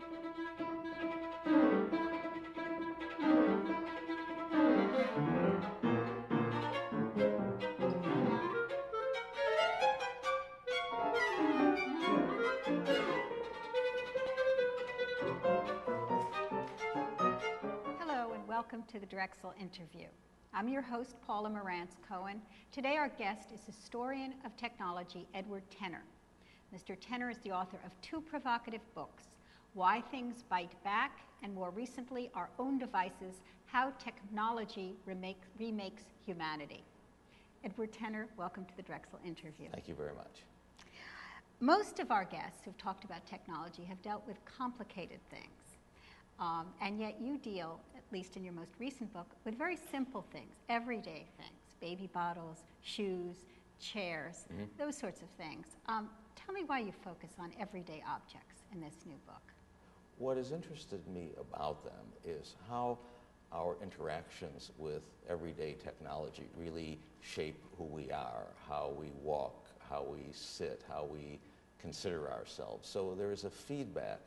Hello and welcome to the Drexel interview. I'm your host, Paula Morantz-Cohen. Today our guest is historian of technology, Edward Tenner. Mr. Tenner is the author of two provocative books, Why Things Bite Back, and more recently, Our Own Devices, How Technology Remakes Humanity. Edward Tenner, welcome to the Drexel interview. Thank you very much. Most of our guests who've talked about technology have dealt with complicated things. And yet you deal, at least in your most recent book, with very simple things, everyday things, baby bottles, shoes, chairs, those sorts of things. Tell me why you focus on everyday objects in this new book. What has interested me about them is how our interactions with everyday technology really shape who we are, how we walk, how we sit, how we consider ourselves. So there is a feedback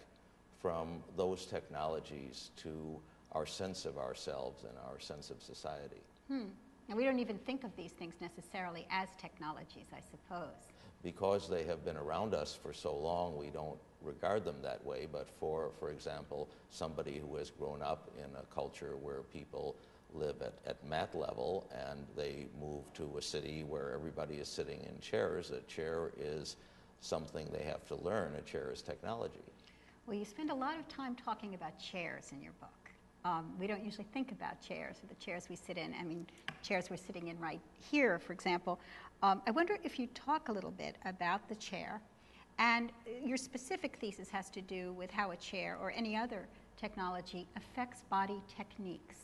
from those technologies to our sense of ourselves and our sense of society. And we don't even think of these things necessarily as technologies, I suppose. Because they have been around us for so long, we don't regard them that way. But for example, somebody who has grown up in a culture where people live at mat level and they move to a city where everybody is sitting in chairs, a chair is something they have to learn. A chair is technology. Well, you spend a lot of time talking about chairs in your book. We don't usually think about chairs or the chairs we sit in. I mean, chairs we're sitting in right here, for example. I wonder if you talk a little bit about the chair, and your specific thesis has to do with how a chair or any other technology affects body techniques.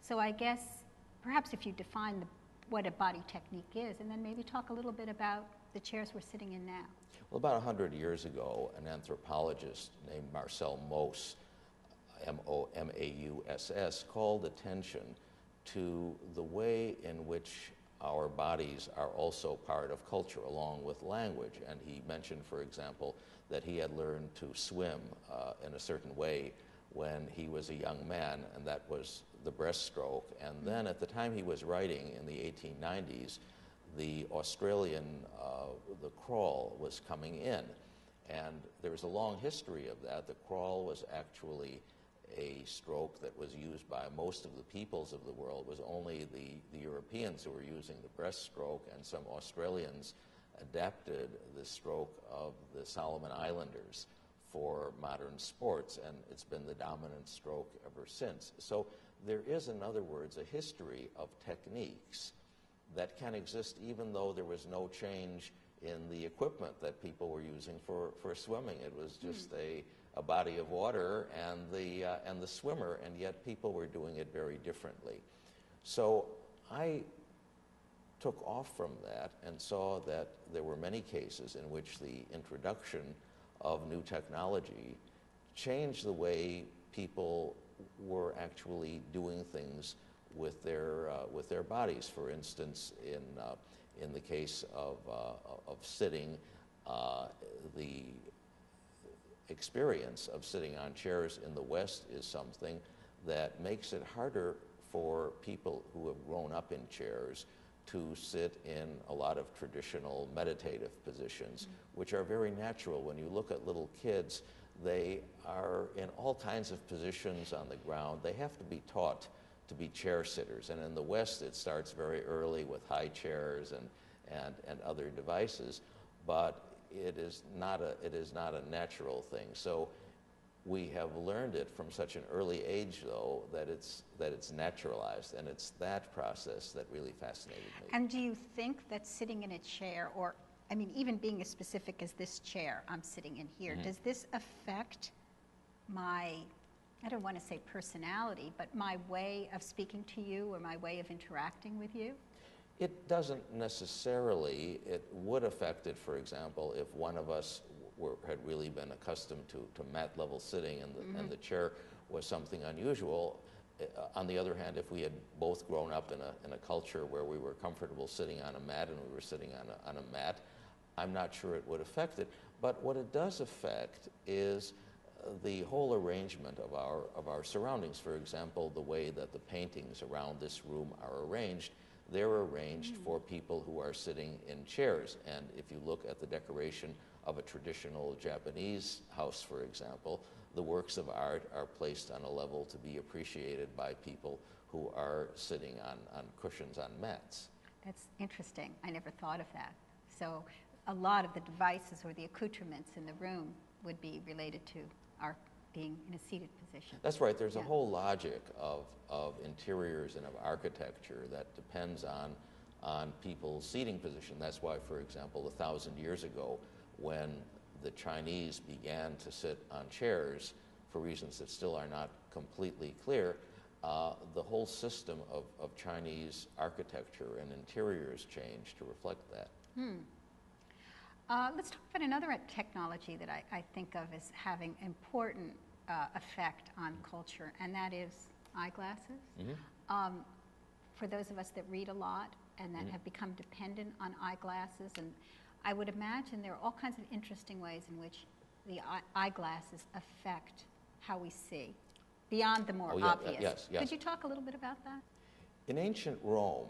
So I guess perhaps if you define what a body technique is, and then maybe talk a little bit about the chairs we're sitting in now. Well, about 100 years ago, an anthropologist named Marcel Mauss, M-O-M-A-U-S-S, called attention to the way in which our bodies are also part of culture along with language. And he mentioned, for example, that he had learned to swim in a certain way when he was a young man, and that was the breaststroke. And then at the time he was writing in the 1890s, the Australian, the crawl was coming in. And there was a long history of that. The crawl was actually a stroke that was used by most of the peoples of the world. It was only the Europeans who were using the breaststroke, and some Australians adapted the stroke of the Solomon Islanders for modern sports, and it's been the dominant stroke ever since. So there is, in other words, a history of techniques that can exist even though there was no change in the equipment that people were using for swimming. It was just a body of water and the swimmer, and yet people were doing it very differently. So I took off from that and saw that there were many cases in which the introduction of new technology changed the way people were actually doing things with their bodies. For instance, in the case of sitting, the experience of sitting on chairs in the West is something that makes it harder for people who have grown up in chairs to sit in a lot of traditional meditative positions, which are very natural. When you look at little kids, they are in all kinds of positions on the ground. They have to be taught to be chair sitters. And in the West, it starts very early with high chairs and other devices, but it is not a natural thing. So we have learned it from such an early age, though, that it's naturalized, and it's that process that really fascinated me. And do you think that sitting in a chair, or I mean, even being as specific as this chair I'm sitting in here, does this affect my, I don't want to say personality, but my way of speaking to you or my way of interacting with you? It doesn't necessarily. It would affect it, for example, if one of us had really been accustomed to mat level sitting and the chair was something unusual. On the other hand, if we had both grown up in a culture where we were comfortable sitting on a mat and we were sitting on a mat, I'm not sure it would affect it. But what it does affect is the whole arrangement of our surroundings. For example, the way that the paintings around this room are arranged, they're arranged for people who are sitting in chairs. And if you look at the decoration of a traditional Japanese house, for example, the works of art are placed on a level to be appreciated by people who are sitting on cushions on mats. That's interesting. I never thought of that. So a lot of the devices or the accoutrements in the room would be related to our being in a seated position. That's right. There's a whole logic of interiors and of architecture that depends on people's seating position. That's why, for example, 1,000 years ago, when the Chinese began to sit on chairs, for reasons that still are not completely clear, the whole system of Chinese architecture and interiors changed to reflect that. Let's talk about another technology that I think of as having important effect on culture, and that is eyeglasses. For those of us that read a lot and that have become dependent on eyeglasses, and I would imagine there are all kinds of interesting ways in which the eyeglasses affect how we see, beyond the more obvious. Yes. Could you talk a little bit about that? In ancient Rome,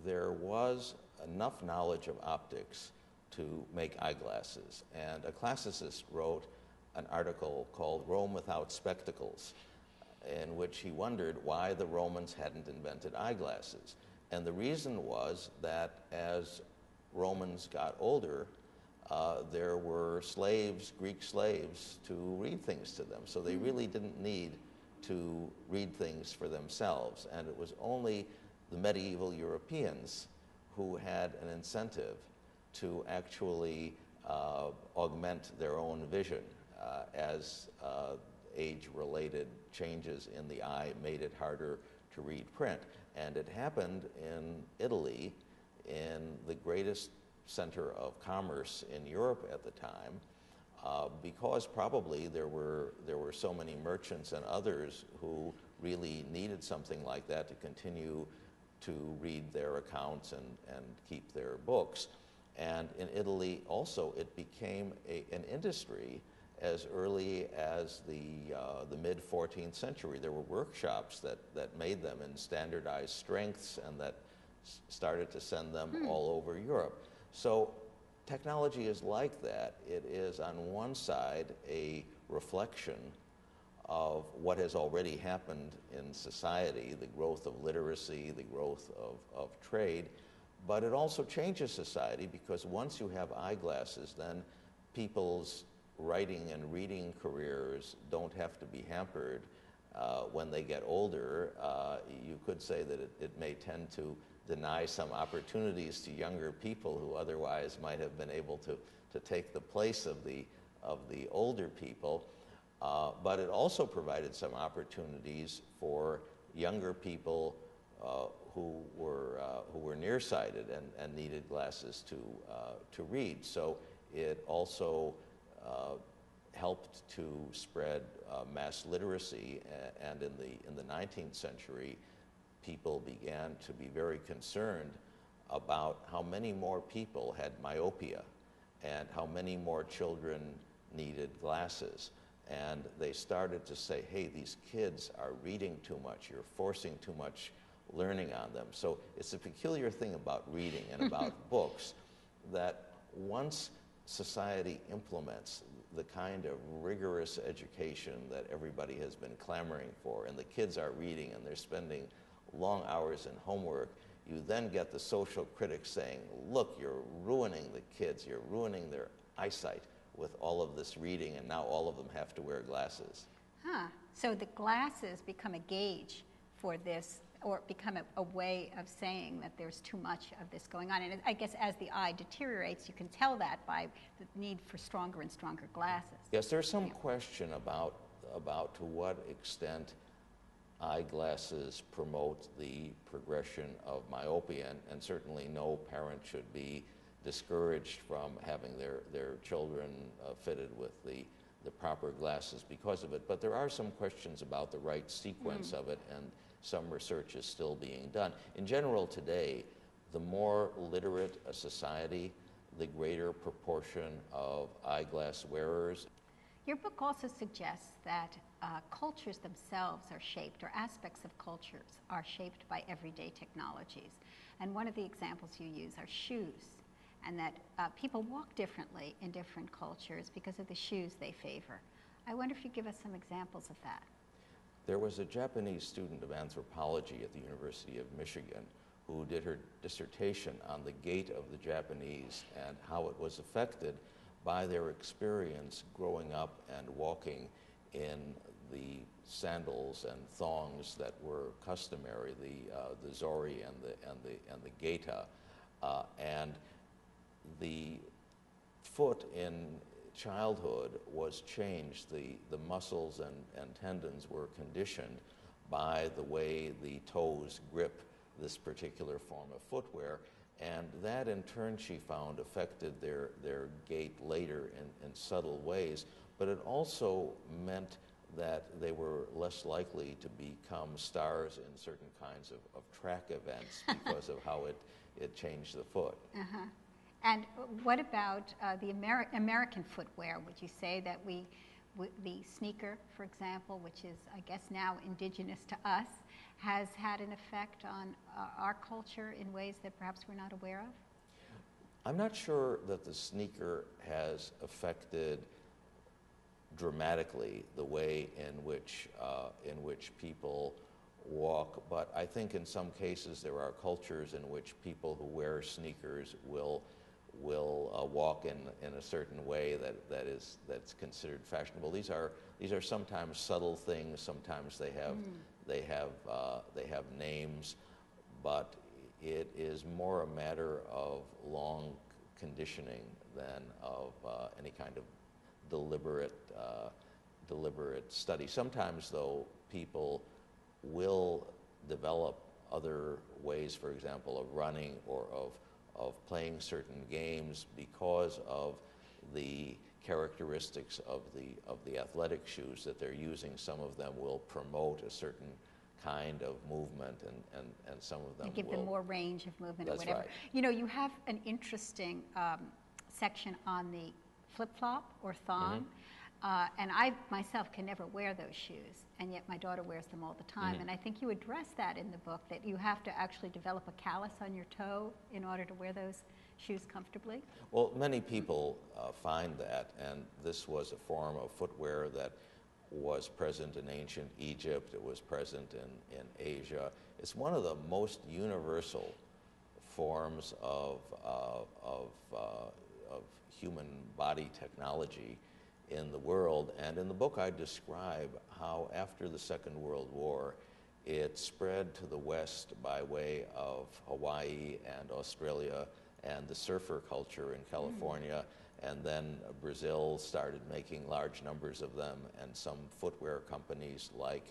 there was enough knowledge of optics to make eyeglasses, and a classicist wrote an article called Rome Without Spectacles, in which he wondered why the Romans hadn't invented eyeglasses. And the reason was that as Romans got older, there were slaves, Greek slaves, to read things to them. So they really didn't need to read things for themselves. And it was only the medieval Europeans who had an incentive to actually augment their own vision as age-related changes in the eye made it harder to read print. And it happened in Italy, in the greatest center of commerce in Europe at the time, because probably there were so many merchants and others who really needed something like that to continue to read their accounts and keep their books. And in Italy also it became an industry as early as the mid-14th century. There were workshops that made them in standardized strengths and that started to send them all over Europe. So technology is like that. It is on one side a reflection of what has already happened in society, the growth of literacy, the growth of trade, but it also changes society because once you have eyeglasses, then people's writing and reading careers don't have to be hampered when they get older. You could say that it may tend to deny some opportunities to younger people who otherwise might have been able to take the place of the older people. But it also provided some opportunities for younger people who were nearsighted and needed glasses to read. So it also helped to spread mass literacy, and in the 19th century, people began to be very concerned about how many more people had myopia and how many more children needed glasses. And they started to say, hey, these kids are reading too much, you're forcing too much learning on them. So it's a peculiar thing about reading and about books that once society implements the kind of rigorous education that everybody has been clamoring for, and the kids are reading and they're spending long hours in homework, you then get the social critics saying, look, you're ruining the kids, you're ruining their eyesight with all of this reading, and now all of them have to wear glasses. So the glasses become a gauge for this, or become a way of saying that there's too much of this going on. And I guess as the eye deteriorates, you can tell that by the need for stronger and stronger glasses. Yes, there's some question about to what extent eyeglasses promote the progression of myopia, and certainly no parent should be discouraged from having their children fitted with the proper glasses because of it. But there are some questions about the right sequence of it, and some research is still being done. In general today, the more literate a society, the greater proportion of eyeglass wearers. Your book also suggests that cultures themselves are shaped, or aspects of cultures are shaped by everyday technologies. And one of the examples you use are shoes, and that people walk differently in different cultures because of the shoes they favor. I wonder if you give us some examples of that. There was a Japanese student of anthropology at the University of Michigan who did her dissertation on the gait of the Japanese and how it was affected by their experience growing up and walking in the sandals and thongs that were customary, the zori and the geita, and the foot in childhood was changed. The muscles and tendons were conditioned by the way the toes grip this particular form of footwear, and that in turn, she found, affected their gait later in subtle ways, but it also meant that they were less likely to become stars in certain kinds of track events because of how it changed the foot. Uh-huh. And what about the American footwear? Would you say that the sneaker, for example, which is, I guess, now indigenous to us, has had an effect on our culture in ways that perhaps we're not aware of? I'm not sure that the sneaker has affected dramatically the way in which people walk, but I think in some cases there are cultures in which people who wear sneakers will walk in a certain way that's considered fashionable. These are sometimes subtle things. Sometimes they have names, but it is more a matter of long conditioning than of any kind of deliberate study. Sometimes, though, people will develop other ways, for example, of running or of playing certain games because of the characteristics of the athletic shoes that they're using. Some of them will promote a certain kind of movement, and some of them give them more range of movement or That's whatever. right. You know, you have an interesting section on the flip-flop or thong. And I myself can never wear those shoes, and yet my daughter wears them all the time. And I think you address that in the book, that you have to actually develop a callus on your toe in order to wear those shoes comfortably. Well, many people find that, and this was a form of footwear that was present in ancient Egypt. It was present in Asia. It's one of the most universal forms of human body technology in the world. And in the book I describe how after the Second World War it spread to the west by way of Hawaii and Australia and the surfer culture in California, and then Brazil started making large numbers of them, and some footwear companies like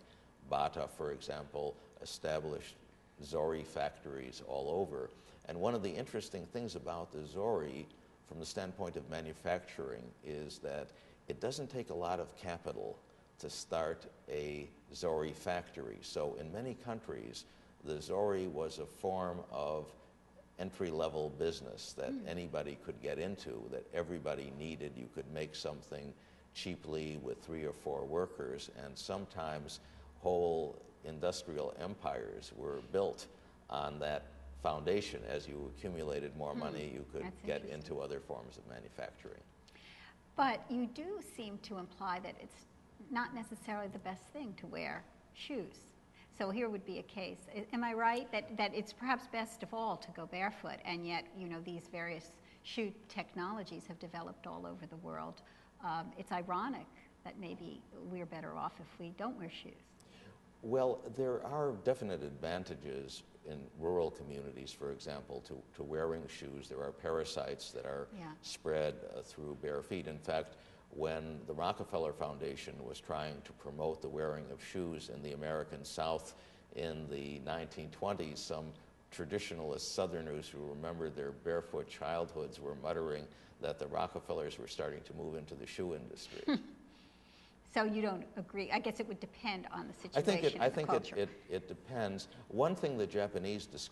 Bata, for example, established zori factories all over. And one of the interesting things about the zori from the standpoint of manufacturing is that it doesn't take a lot of capital to start a zori factory. So in many countries, the zori was a form of entry-level business that anybody could get into, that everybody needed. You could make something cheaply with 3 or 4 workers, and sometimes whole industrial empires were built on that foundation. As you accumulated more money, you could get into other forms of manufacturing. But you do seem to imply that it's not necessarily the best thing to wear shoes. So here would be a case. Am I right that it's perhaps best of all to go barefoot, and yet, you know, these various shoe technologies have developed all over the world? It's ironic that maybe we're better off if we don't wear shoes. Well, there are definite advantages in rural communities, for example, to wearing shoes. There are parasites that are spread through bare feet. In fact, when the Rockefeller Foundation was trying to promote the wearing of shoes in the American South in the 1920s, some traditionalist Southerners who remembered their barefoot childhoods were muttering that the Rockefellers were starting to move into the shoe industry. So you don't agree? I guess it would depend on the situation. I think it depends. One thing the Japanese